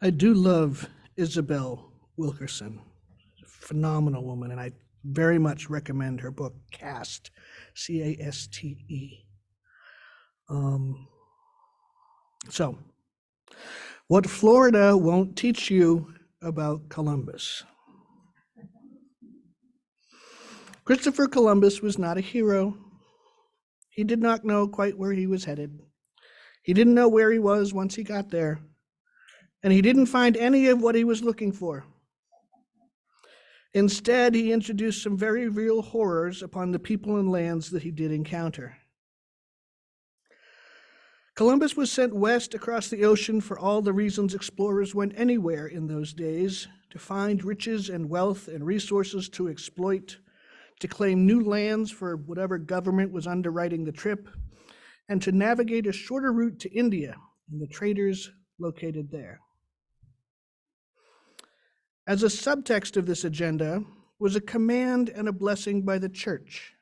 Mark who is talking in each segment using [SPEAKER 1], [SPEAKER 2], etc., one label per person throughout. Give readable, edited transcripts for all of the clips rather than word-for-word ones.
[SPEAKER 1] I do love Isabel Wilkerson, phenomenal woman, and I very much recommend her book Caste, Caste. Um, so, what Florida won't teach you about Columbus. Christopher Columbus was not a hero. He did not know quite where he was headed. He didn't know where he was once he got there, and he didn't find any of what he was looking for. Instead, he introduced some very real horrors upon the people and lands that he did encounter. Columbus was sent west across the ocean for all the reasons explorers went anywhere in those days: to find riches and wealth and resources to exploit, to claim new lands for whatever government was underwriting the trip, and to navigate a shorter route to India and the traders located there. As a subtext of this agenda was a command and a blessing by the church.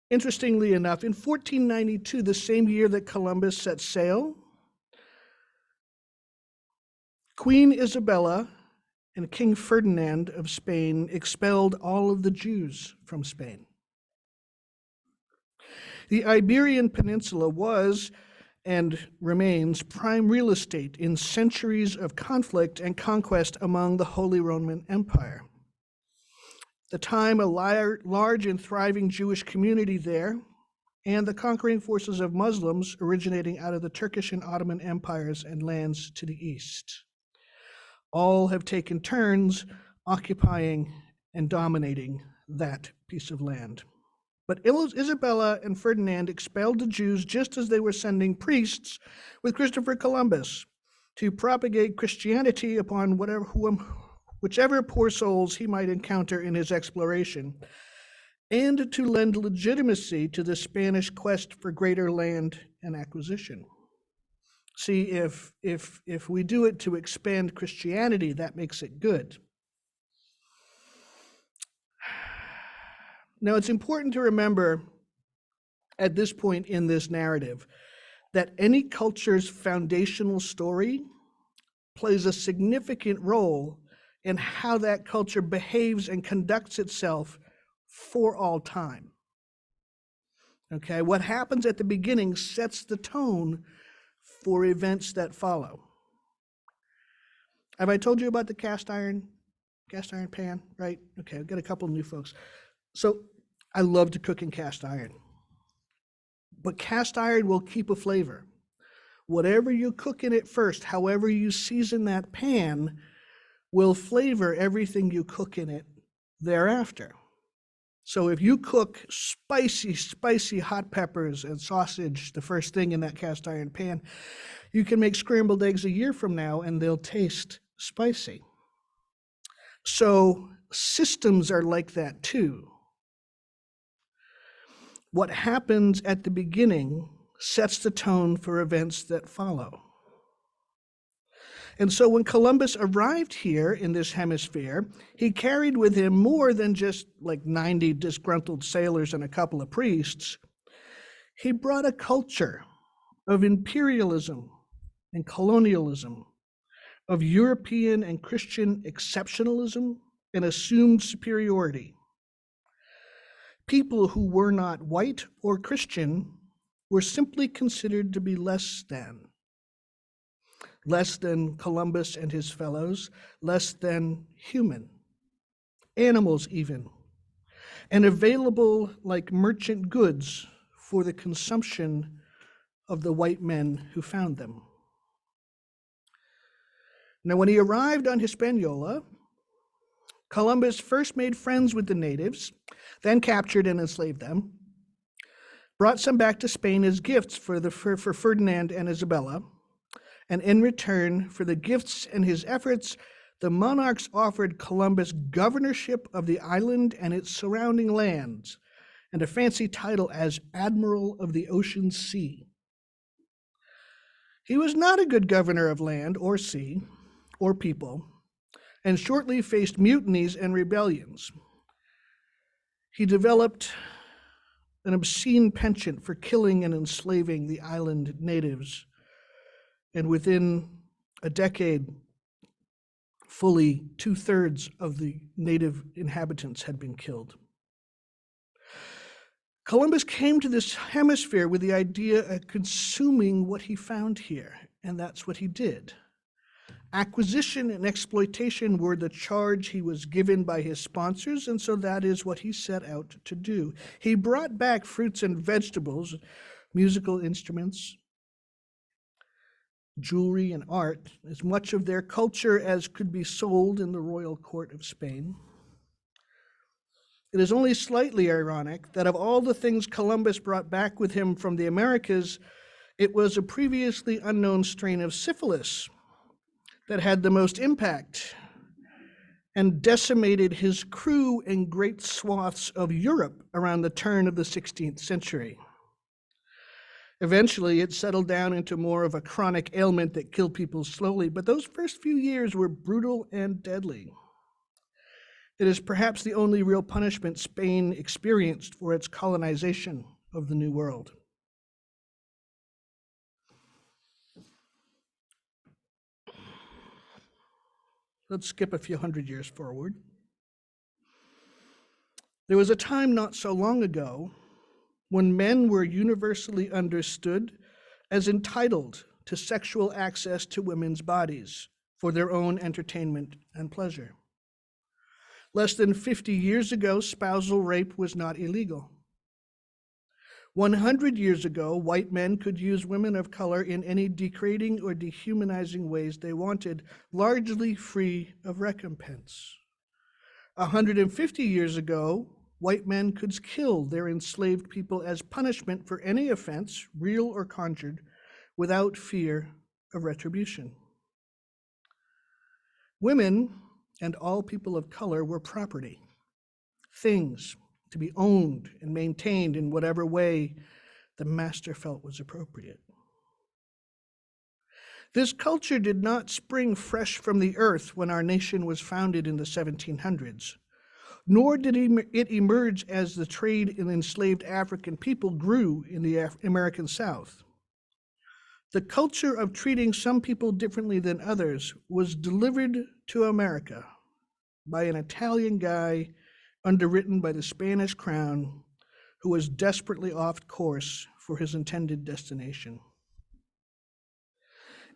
[SPEAKER 1] Interestingly enough, in 1492, the same year that Columbus set sail, Queen Isabella and King Ferdinand of Spain expelled all of the Jews from Spain. The Iberian Peninsula was and remains prime real estate in centuries of conflict and conquest among the Holy Roman Empire. At the time, a large and thriving Jewish community there, and the conquering forces of Muslims originating out of the Turkish and Ottoman empires and lands to the east. All have taken turns occupying and dominating that piece of land. But Isabella and Ferdinand expelled the Jews just as they were sending priests with Christopher Columbus to propagate Christianity upon whichever poor souls he might encounter in his exploration, and to lend legitimacy to the Spanish quest for greater land and acquisition. See, if we do it to expand Christianity, that makes it good. Now, it's important to remember at this point in this narrative that any culture's foundational story plays a significant role in how that culture behaves and conducts itself for all time. Okay, what happens at the beginning sets the tone for events that follow. Have I told you about the cast iron pan, right? Okay, I've got a couple of new folks. So I love to cook in cast iron, but cast iron will keep a flavor. Whatever you cook in it first, however you season that pan, will flavor everything you cook in it thereafter. So if you cook spicy hot peppers and sausage the first thing in that cast iron pan, you can make scrambled eggs a year from now and they'll taste spicy. So systems are like that too. What happens at the beginning sets the tone for events that follow. And so when Columbus arrived here in this hemisphere, he carried with him more than just like 90 disgruntled sailors and a couple of priests. He brought a culture of imperialism and colonialism, of European and Christian exceptionalism and assumed superiority. People who were not white or Christian were simply considered to be less than Columbus and his fellows, less than human, animals even, and available like merchant goods for the consumption of the white men who found them. Now, when he arrived on Hispaniola, Columbus first made friends with the natives, then captured and enslaved them, brought some back to Spain as gifts for Ferdinand and Isabella, and in return for the gifts and his efforts, the monarchs offered Columbus governorship of the island and its surrounding lands, and a fancy title as Admiral of the Ocean Sea. He was not a good governor of land or sea or people, and shortly faced mutinies and rebellions. He developed an obscene penchant for killing and enslaving the island natives, And within a decade, fully 2/3 of the native inhabitants had been killed. Columbus came to this hemisphere with the idea of consuming what he found here, and that's what he did. Acquisition and exploitation were the charge he was given by his sponsors, and so that is what he set out to do. He brought back fruits and vegetables, musical instruments, jewelry, and art, as much of their culture as could be sold in the royal court of Spain. It is only slightly ironic that of all the things Columbus brought back with him from the Americas, it was a previously unknown strain of syphilis that had the most impact and decimated his crew in great swaths of Europe around the turn of the 16th century. Eventually, it settled down into more of a chronic ailment that killed people slowly, but those first few years were brutal and deadly. It is perhaps the only real punishment Spain experienced for its colonization of the New World. Let's skip a few hundred years forward. There was a time not so long ago when men were universally understood as entitled to sexual access to women's bodies for their own entertainment and pleasure. Less than 50 years ago, spousal rape was not illegal. 100 years ago, white men could use women of color in any degrading or dehumanizing ways they wanted, largely free of recompense. 150 years ago, white men could kill their enslaved people as punishment for any offense, real or conjured, without fear of retribution. Women and all people of color were property, things to be owned and maintained in whatever way the master felt was appropriate. This culture did not spring fresh from the earth when our nation was founded in the 1700s, nor did it emerge as the trade in enslaved African people grew in the American South. The culture of treating some people differently than others was delivered to America by an Italian guy underwritten by the Spanish crown who was desperately off course for his intended destination.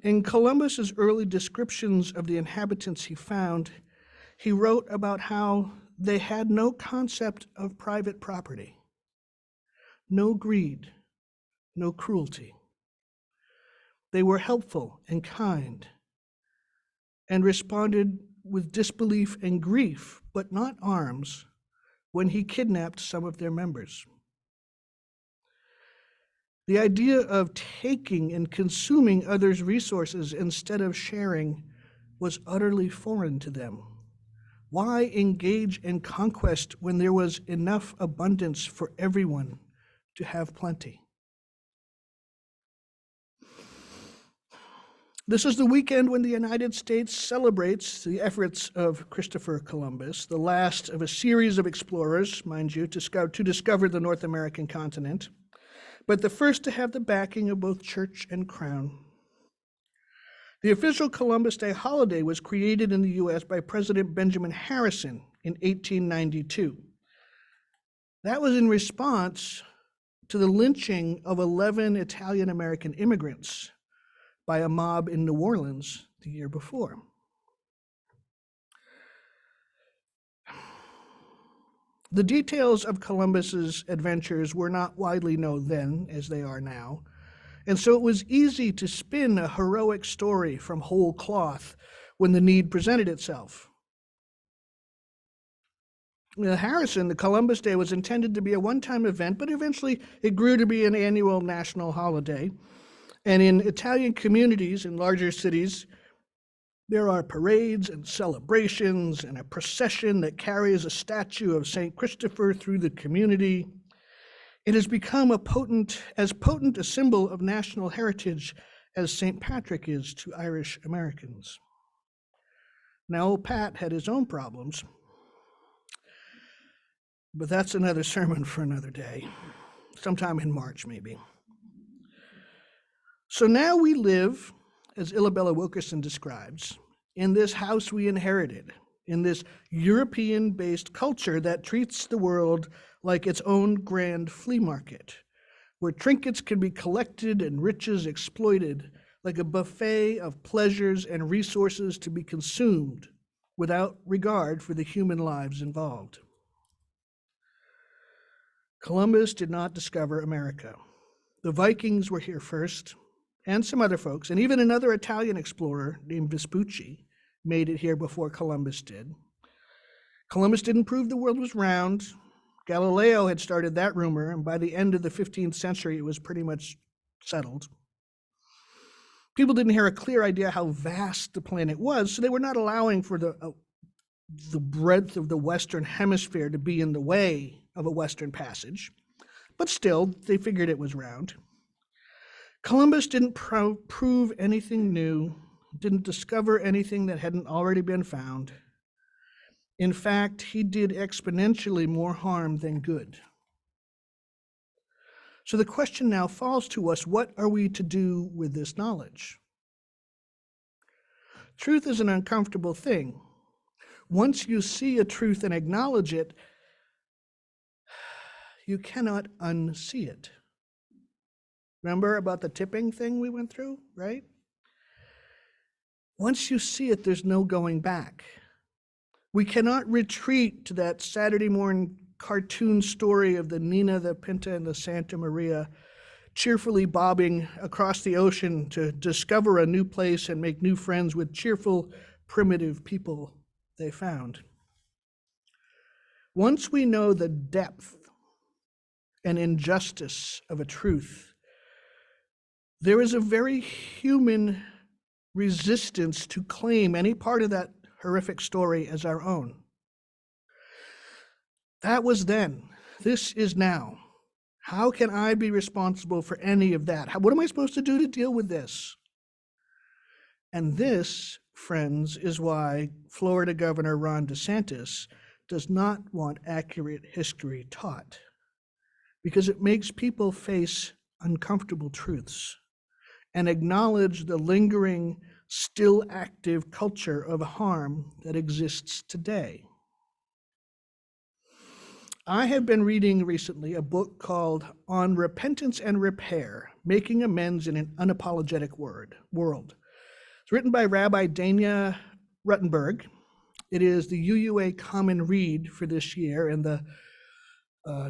[SPEAKER 1] In Columbus's early descriptions of the inhabitants he found, he wrote about how they had no concept of private property, no greed, no cruelty. They were helpful and kind and responded with disbelief and grief, but not arms, when he kidnapped some of their members. The idea of taking and consuming others' resources instead of sharing was utterly foreign to them. Why engage in conquest when there was enough abundance for everyone to have plenty? This is the weekend when the United States celebrates the efforts of Christopher Columbus, the last of a series of explorers, mind you, to discover the North American continent, but the first to have the backing of both church and crown. The official Columbus Day holiday was created in the U.S. by President Benjamin Harrison in 1892. That was in response to the lynching of 11 Italian-American immigrants by a mob in New Orleans the year before. The details of Columbus's adventures were not widely known then as they are now, and so it was easy to spin a heroic story from whole cloth when the need presented itself. Harrison, the Columbus Day was intended to be a one-time event, but eventually it grew to be an annual national holiday. And in Italian communities in larger cities, there are parades and celebrations and a procession that carries a statue of St. Christopher through the community. It has become as potent a symbol of national heritage as St. Patrick is to Irish Americans. Now, old Pat had his own problems, but that's another sermon for another day, sometime in March maybe. So now we live as Illabella Wilkerson describes, in this house we inherited, in this European-based culture that treats the world like its own grand flea market, where trinkets can be collected and riches exploited, like a buffet of pleasures and resources to be consumed without regard for the human lives involved. Columbus did not discover America. The Vikings were here first, and some other folks, and even another Italian explorer named Vespucci made it here before Columbus did. Columbus didn't prove the world was round. Galileo had started that rumor, and by the end of the 15th century, it was pretty much settled. People didn't have a clear idea how vast the planet was, so they were not allowing for the breadth of the Western Hemisphere to be in the way of a Western passage. But still, they figured it was round. Columbus didn't prove anything new, didn't discover anything that hadn't already been found. In fact, he did exponentially more harm than good. So the question now falls to us, what are we to do with this knowledge? Truth is an uncomfortable thing. Once you see a truth and acknowledge it, you cannot unsee it. Remember about the tipping thing we went through, right? Once you see it, there's no going back. We cannot retreat to that Saturday morning cartoon story of the Nina, the Pinta, and the Santa Maria cheerfully bobbing across the ocean to discover a new place and make new friends with cheerful, primitive people they found. Once we know the depth and injustice of a truth, there is a very human resistance to claim any part of that horrific story as our own. That was then. This is now. How can I be responsible for any of that? What am I supposed to do to deal with this? And this, friends, is why Florida Governor Ron DeSantis does not want accurate history taught, because it makes people face uncomfortable truths and acknowledge the lingering, still active culture of harm that exists today. I have been reading recently a book called On Repentance and Repair, Making Amends in an Unapologetic World. It's written by Rabbi Dania Ruttenberg. It is the UUA Common Read for this year, and the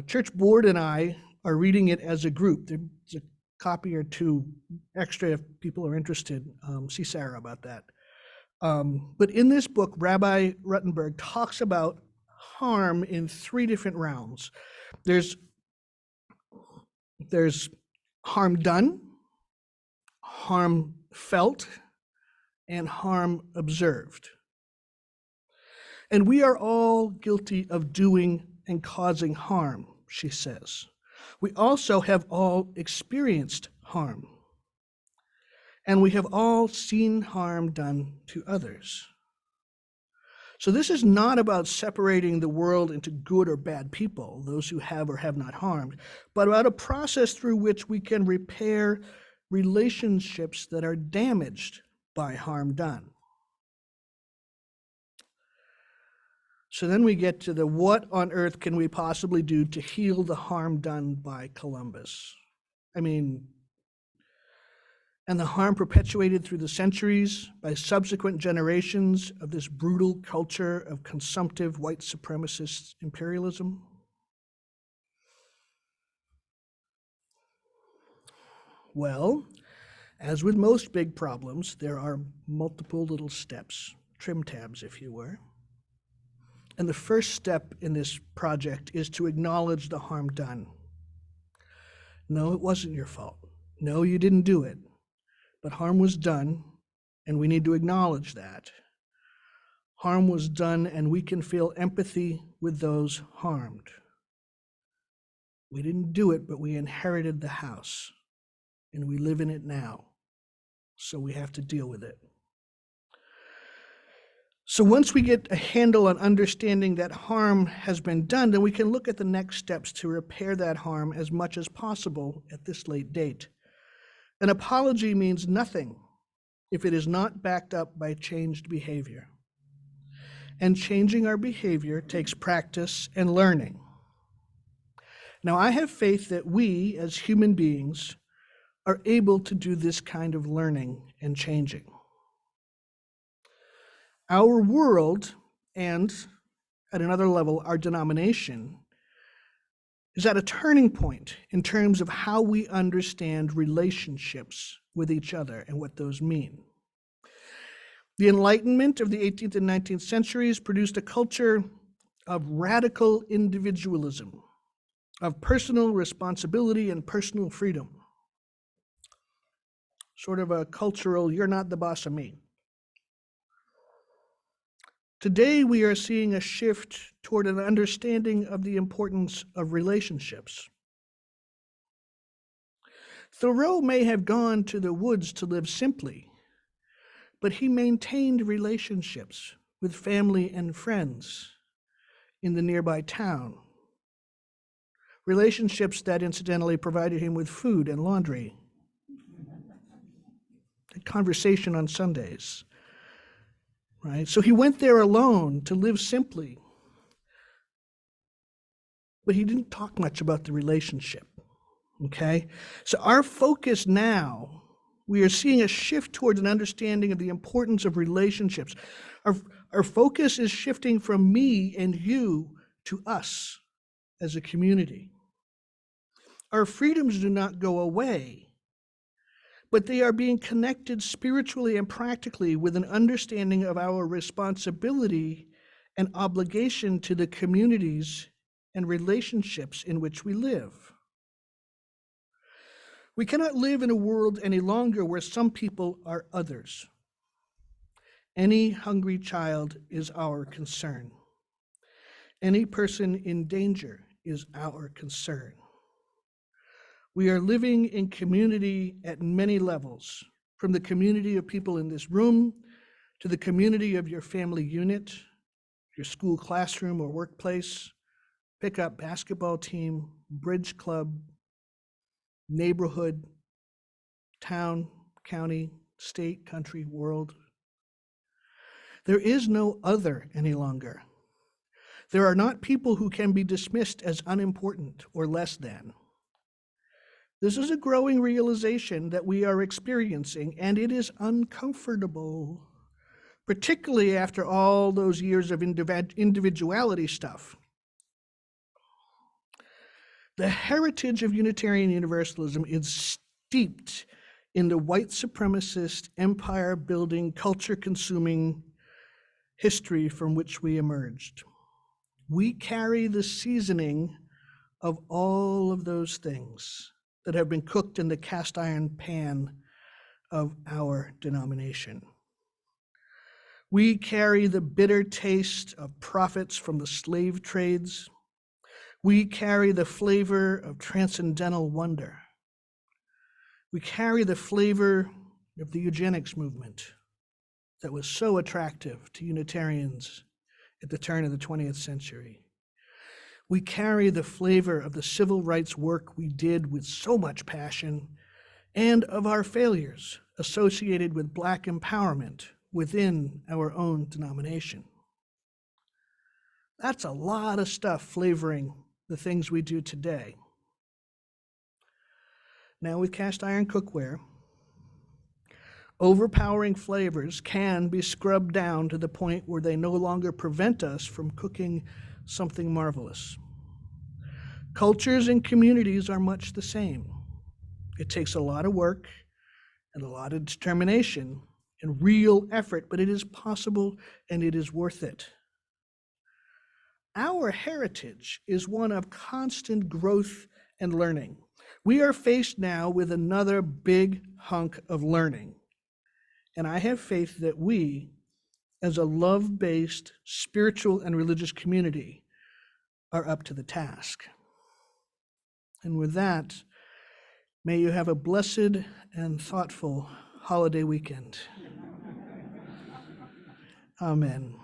[SPEAKER 1] church board and I are reading it as a group. There's a copy or two extra if people are interested. See Sarah about that. But in this book, Rabbi Ruttenberg talks about harm in three different realms. There's harm done, harm felt, and harm observed. And we are all guilty of doing and causing harm, she says. We also have all experienced harm. And we have all seen harm done to others. So this is not about separating the world into good or bad people, those who have or have not harmed, but about a process through which we can repair relationships that are damaged by harm done. So then we get to the what on earth can we possibly do to heal the harm done by Columbus? And the harm perpetuated through the centuries by subsequent generations of this brutal culture of consumptive white supremacist imperialism. Well, as with most big problems, there are multiple little steps, trim tabs, if you were. And the first step in this project is to acknowledge the harm done. No, it wasn't your fault. No, you didn't do it. But harm was done, and we need to acknowledge that. Harm was done, and we can feel empathy with those harmed. We didn't do it, but we inherited the house, and we live in it now. So we have to deal with it. So once we get a handle on understanding that harm has been done, then we can look at the next steps to repair that harm as much as possible at this late date. An apology means nothing if it is not backed up by changed behavior. And changing our behavior takes practice and learning. Now, I have faith that we, as human beings, are able to do this kind of learning and changing. Our world, and at another level, our denomination, is at a turning point in terms of how we understand relationships with each other and what those mean. The Enlightenment of the 18th and 19th centuries produced a culture of radical individualism, of personal responsibility and personal freedom. Sort of a cultural, you're not the boss of me. Today, we are seeing a shift toward an understanding of the importance of relationships. Thoreau may have gone to the woods to live simply, but he maintained relationships with family and friends in the nearby town. Relationships that incidentally provided him with food and laundry, a conversation on Sundays, right? So he went there alone to live simply, but he didn't talk much about the relationship, okay? So our focus now, we are seeing a shift towards an understanding of the importance of relationships. Our focus is shifting from me and you to us as a community. Our freedoms do not go away, but they are being connected spiritually and practically with an understanding of our responsibility and obligation to the communities and relationships in which we live. We cannot live in a world any longer where some people are others. Any hungry child is our concern. Any person in danger is our concern. We are living in community at many levels, from the community of people in this room to the community of your family unit, your school classroom or workplace, pickup basketball team, bridge club, neighborhood, town, county, state, country, world. There is no other any longer. There are not people who can be dismissed as unimportant or less than. This is a growing realization that we are experiencing, and it is uncomfortable, particularly after all those years of individuality stuff. The heritage of Unitarian Universalism is steeped in the white supremacist, empire-building, culture-consuming history from which we emerged. We carry the seasoning of all of those things that have been cooked in the cast iron pan of our denomination. We carry the bitter taste of profits from the slave trades. We carry the flavor of transcendental wonder. We carry the flavor of the eugenics movement that was so attractive to Unitarians at the turn of the 20th century. We carry the flavor of the civil rights work we did with so much passion, and of our failures associated with Black empowerment within our own denomination. That's a lot of stuff flavoring the things we do today. Now with cast iron cookware, overpowering flavors can be scrubbed down to the point where they no longer prevent us from cooking something marvelous. Cultures and communities are much the same. It takes a lot of work and a lot of determination and real effort, but it is possible and it is worth it. Our heritage is one of constant growth and learning. We are faced now with another big hunk of learning. And I have faith that we, as a love-based spiritual and religious community, are up to the task. And with that, may you have a blessed and thoughtful holiday weekend. Amen.